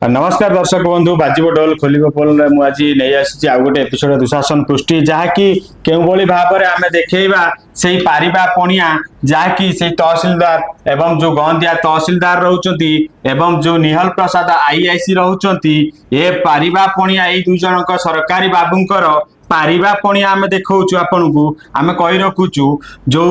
नमस्कार दर्शक बंधु बाजिब डोल खोलिब पोल मुझे नहीं आसी आउ गोटे एपिसोड दुशासन पृष्टि जहाँकि केउभली भाव में आम देखा से पारिबा पणिया जहाँकि से तहसिलदार एवं जो गंदिया तहसिलदार रोचंती एवं जो निहल प्रसाद आईआईसी रोचंती ए पारिबा पणिया ए दुई जनक सरकारी बाबूंकर पारिबा पणिया आम देखु आपन को आम कही रखुचु जो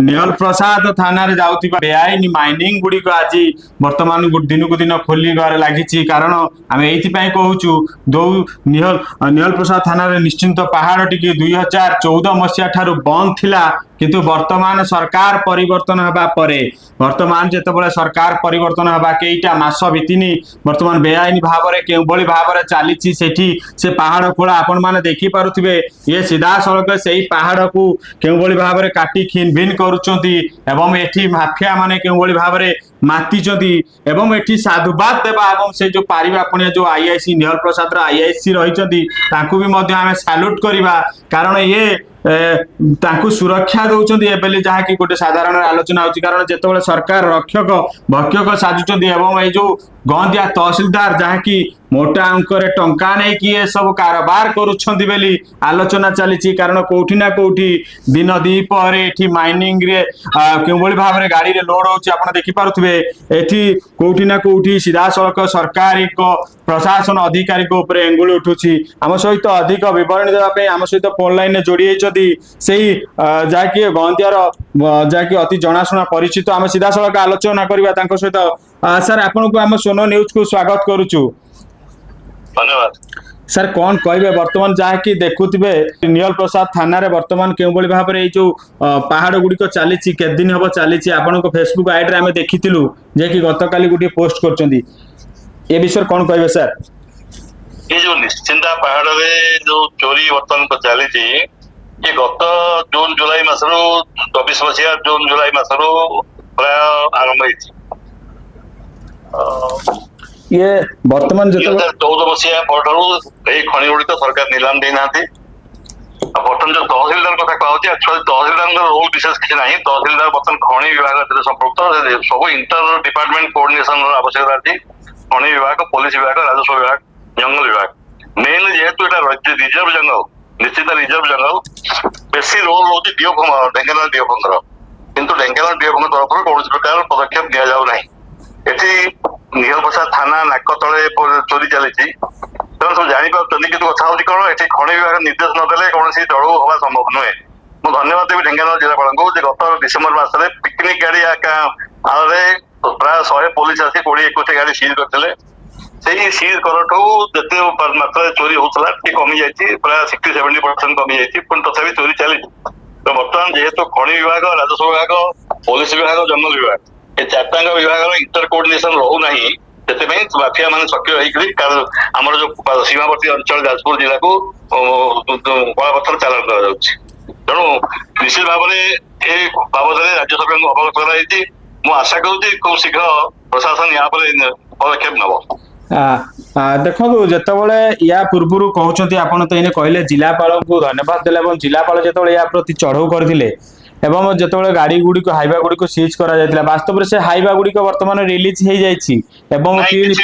निहल प्रसाद थाना रे जाउथिबा बेआईन माइनिंग गुडी को आज वर्तमान दिन को दिन खोलिबार लागिछि कारण आम एथि पई कहूचु दो निहल प्रसाद थाना रे निश्चिंत पहाड़ टिके 2014 मसिया ठारू बंद थिला किंतु वर्तमान सरकार परिवर्तन होगा परे वर्तमान जितेबाला सरकार परिवर्तन होगा कईटा मास बीतीनी वर्तमान बेआईन भाव में केउभली भाव में चली से पहाड़ खोला आपण मैंने देखिपे ये सीधा सड़क से ही पहाड़ को केउभली भाव में काटी खिन भिन करुँच एवं एठी माफिया माने केउभली भाव में मातिचंती एवं एठी साधुवाद देवा एवं से जो पारिबा पणिया जो आईआईसी निहल प्रसाद आईआईसी रही भी मध्य आम सैल्यूट करवा कारण ये तांकु सुरक्षा दौरान एबेली जहाँकि गोटे साधारण आलोचना होची कारण जेतेबेले सरकार रक्षक भक्षक साजुचंती एवं ये जो गंदिया तहसिलदार जहाँकि मोटा अंकर टंका नहीं कि ये सब कारोबार करुछंती बेली आलोचना चली कारण कोठी ना कोठी दिन दीपर एठी माइनिंग रे केउभली भाव में गाड़ी रे लोड होची आपण देखि पारुथबे एठी कोठी ना कोठी सीधा सड़क सरकारी को प्रशासन अधिकारी को ऊपर एंगुल उठुची आम सहित अधिक विवरणी देवाई आम सहित फोन लाइन जोड़ी से जहाँकि गंदियार जहाँकि अति जनाशुना परिचित आम सीधा सड़क आलोचना करवा सहित सर आपन को आम सोनो न्यूज को स्वागत करुचु धन्यवाद सर कौन कहे बर्तमान जहाँकि देखुवे निहल प्रसाद थाना रे बर्तमान केउभली भाव में जो पहाड़ गुड़िक चली केते दिन हम चली आपण फेसबुक आईडी आम देखी जे कि गतकाली गोटे पोस्ट कर ए विषय कौन कहे सर ये जो निश्चिंता पहाड़ रे जो चोरी वर्तमान को चली ये गत जून जुलाई मासरू 24 मसीहा जून जुलाई मासरू प्राय आरंभ ये वर्तमान जो 2014 मसीहा पर खनि गुड़िक सरकार निलाम देना बर्तमान जो तहसिलदार कथा कहूँ एक्चुअली तहसिलदार रोल विशेष किसी ना तहसिलदार बर्तमान खनि विभाग संपृक्त सब इंटर डिपार्टमेंट कोऑर्डिनेशन आवश्यकता अच्छी खनि विभाग पुलिस विभाग राजस्व विभाग जंगल विभाग मेन जेहेतु रिजर्व जंगल निश्चित रिजर्व जंगल बेसी रोल हूँ डीएफओ ढेंकानाल डीएफओ किंतु ढेंकानाल डीएफओ तरफ कौन प्रकार पदक्षेप दि जाऊ ना एटी निहल प्रसाद थाना नाक तले चोरी चली सब जापार कि कथा हूँ कौन ये खनि विभाग निर्देश नदेले कौन दल हवा संभव नुहे मुझे धन्यवाद देवी ढेंकानाल जिलापाल को गत डिसेम्बर मसरे पिकनिक गाड़ी आगे प्राय 100 पुलिस आसी 20-21 गाड़ी सीज करते सीज करठू जिते मात्रा चोरी होता कमी जाती प्राय 60-70% कमी जाती तथा चोरी चली तो बर्तमान जेहेतु खनि विभाग राजस्व विभाग पुलिस विभाग जंगल विभाग ये चारटांग विभाग इंटर कोऑर्डिनेशन रोना से माफिया मान सक्रिय होकर आमर जो सीमावर्ती अंचल जाजपुर जिला को कलापथर चालान कर तेणु निश्चित भाव में बाबद राज्य सरकार को अवगत कराई मु आशा करुँगी खूब शीघ्र प्रशासन यहाँ पर पदक्षेप नब देखो जितेबाला या पूर्व कहते आपड़ तो इन्हें कहले जिलापाल को धन्यवाद देले जिलापाल जो या प्रति चढ़ऊ करते एवं जिते गाड़ी गुड़ी हाइवा गुड़ी को सीज करा जायतिला वास्तव में से हाइवा गुड़ी वर्तमान रिलीज हो जाइछि एवं किछि रिलीज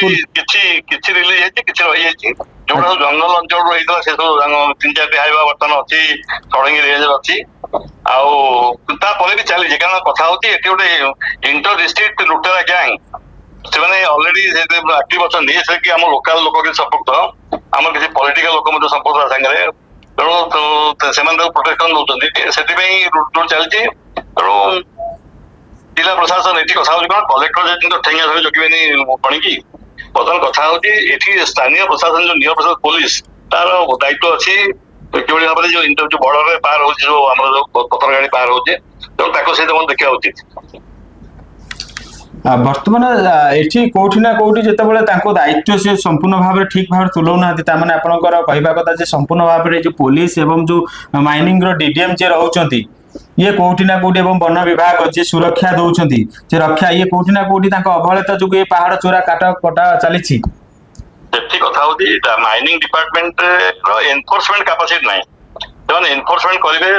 हेछि किछि रहि जाइछि जोटा जंगल अंचल रहितला से सब 3-4 हाइवा वर्तमान अछि सडंगी रेंज अछि आउ ता परे भी चली कारण कथा होती एटी गोटे इंटर डिस्ट्रिक्ट लुटेरा गैंग से माने ऑलरेडी एक्टिव अछन से कि हम लोकल लोक के संपर्क हम किसी पॉलिटिकल लोक मते संपर्क संगे तेणु तो से प्रोटेक्शन दौरान से लुट चलती तेणु जिला प्रशासन ये कथा हो कलेक्टर जो ठेंगा धरी जगेनि पणिकी बर्तमान कथा होती स्थानीय प्रशासन जो निहल प्रशासन पुलिस तार दायित्व अच्छी किभली भाव में जो बॉर्डर पार हो जो पथर गाड़ी पार हो तेणु सहित देखा उचित बर्तमान एठी कोठी ना कोठी जेतेबेले तांको दायित्व से संपूर्ण भाव में ठीक भाव तुलौ ना तामाने आपनकर कहबा कथा जे संपूर्ण भाव में जो पुलिस एवं जो माइनिंग रो डीडीएम जे रहउचंती ये कोठी ना कोठी एवं वन विभाग जे सुरक्षा दउचंती जे रक्षा ये कोठी ना कोठी तांको अवहेलित जो ये पहाड़ चोरा काटा कटा चली छी सेफ्टी कथा होती माइनिंग डिपार्टमेंट रो एनफोर्समेंट कैपेसिटी नाही जन एनफोर्समेंट करिवे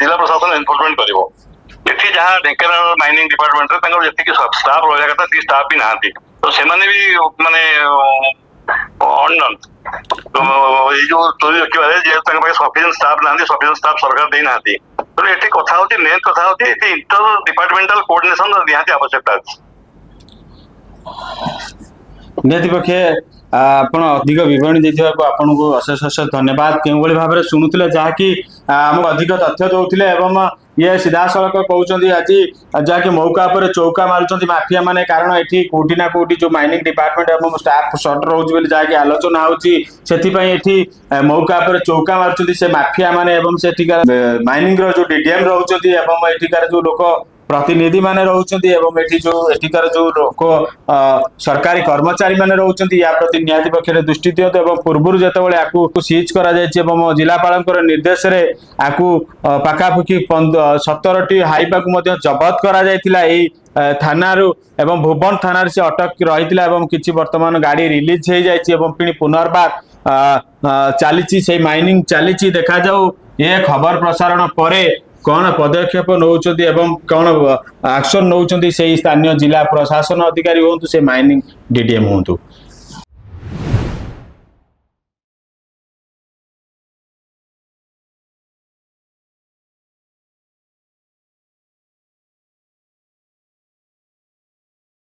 जिला प्रशासन एनफोर्समेंट करिवो एठी जहाँ ढेंकानाल माइनिंग डिपार्टमेंट जी स्टाफ रहा कथा स्टाफ भी ना तो से भी माने ଅନନୋନ୍ ଏଇ ଯୋଉ ଚୋରି ରୋକିବାରେ ଯେହେତୁ ତାଙ୍କ ପାଖେ ସଫିସିଏଣ୍ଟ ଷ୍ଟାଫ୍ ନାହାନ୍ତି, ସଫିସିଏଣ୍ଟ ଷ୍ଟାଫ୍ ସରକାର ଦେଇନାହାନ୍ତି, ତେଣୁ ଏଠି କଥା ହଉଛି ମେନ୍ କଥା ହଉଛି ଏଠି ଇଣ୍ଟର ଡିପାର୍ଟମେଣ୍ଟାଲ କୋଅର୍ଡିନେସନ ନିହାତି ଆବଶ୍ୟକତା ଅଛି। ନିହାତି ପକ୍ଷେ ଆପଣ ଅଧିକ ବିବରଣୀ ଦେଇଥିବାକୁ ଆପଣଙ୍କୁ ଅଶେଷ ଅଶେଷ ଧନ୍ୟବାଦ। କେଉଁଭଳି ଭାବରେ ଶୁଣୁଥିଲେ ଯାହାକି ଆମକୁ ଅଧିକ ତଥ୍ୟ ଦଉଥିଲେ ଏବଂ ଇଏ ସିଧାସଳଖ କହୁଛନ୍ତି ଆଜି ଯାହାକି ମୌକା ଉପରେ ଚୌକା ମାରୁଛନ୍ତି ମାଫିଆ ମାନେ, କାରଣ ଏଠି କୋଉଠି ନା କୋଉଠି ଯୋଉ ମାଇନିଂ ଡିପାର୍ଟମେଣ୍ଟ ଏବଂ ଷ୍ଟାଫ ସର୍ଟ ରହୁଛି ବୋଲି ଯାହାକି ଆଲୋଚନା ହଉଛି, ସେଥିପାଇଁ ଏଠି ମୌକା ଉପରେ ଚୌକା ମାରୁଛନ୍ତି ସେ ମାଫିଆ ମାନେ ଏବଂ ସେଠିକାର ମାଇନିଂ ର ଯୋଉ ଡିଡିଏମ ରହୁଛନ୍ତି ଏବଂ ଏଠିକାର ଯୋଉ ଲୋକ ପ୍ରତିନିଧି ମାନେ ରହୁଛନ୍ତି ଏବଂ ଏଠିକାର ଯୋଉ ଲୋକ ସରକାରୀ କର୍ମଚାରୀ ମାନେ ରହୁଛନ୍ତି, ୟା ପ୍ରତି ନିହାତି ପକ୍ଷରେ ଦୃଷ୍ଟି ଦିଅନ୍ତୁ ଏବଂ ପୂର୍ବରୁ ଯେତେବେଳେ ଆକୁ ସିଜ୍ କରାଯାଇଛି ଏବଂ ଜିଲ୍ଲାପାଳଙ୍କର ନିର୍ଦ୍ଦେଶରେ ଆକୁ ପାଖାପାଖି 17ଟି ହାଇବାକୁ ମଧ୍ୟ ଜବତ କରାଯାଇଥିଲା ଏଇ ଥାନାରୁ ଏବଂ ଭୁବନ ଥାନାରେ ସେ ଅଟକ ରହିଥିଲା ଏବଂ କିଛି ବର୍ତ୍ତମାନ ଗାଡି ରିଲିଜ ହେଇଯାଇଛି ଏବଂ ପୁଣି ପୁନର୍ବାର ଚାଲିଛି ସେଇ ମାଇନିଂ ଚାଲିଛି। ଦେଖାଯାଉ ଏ ଖବର ପ୍ରସାରଣ ପରେ कौन पदक्षेप नौकरी एवं कौन एक्शन नौकरी से स्थानीय जिला प्रशासन अधिकारी हूँ से माइनिंग डीडीएम हूँ।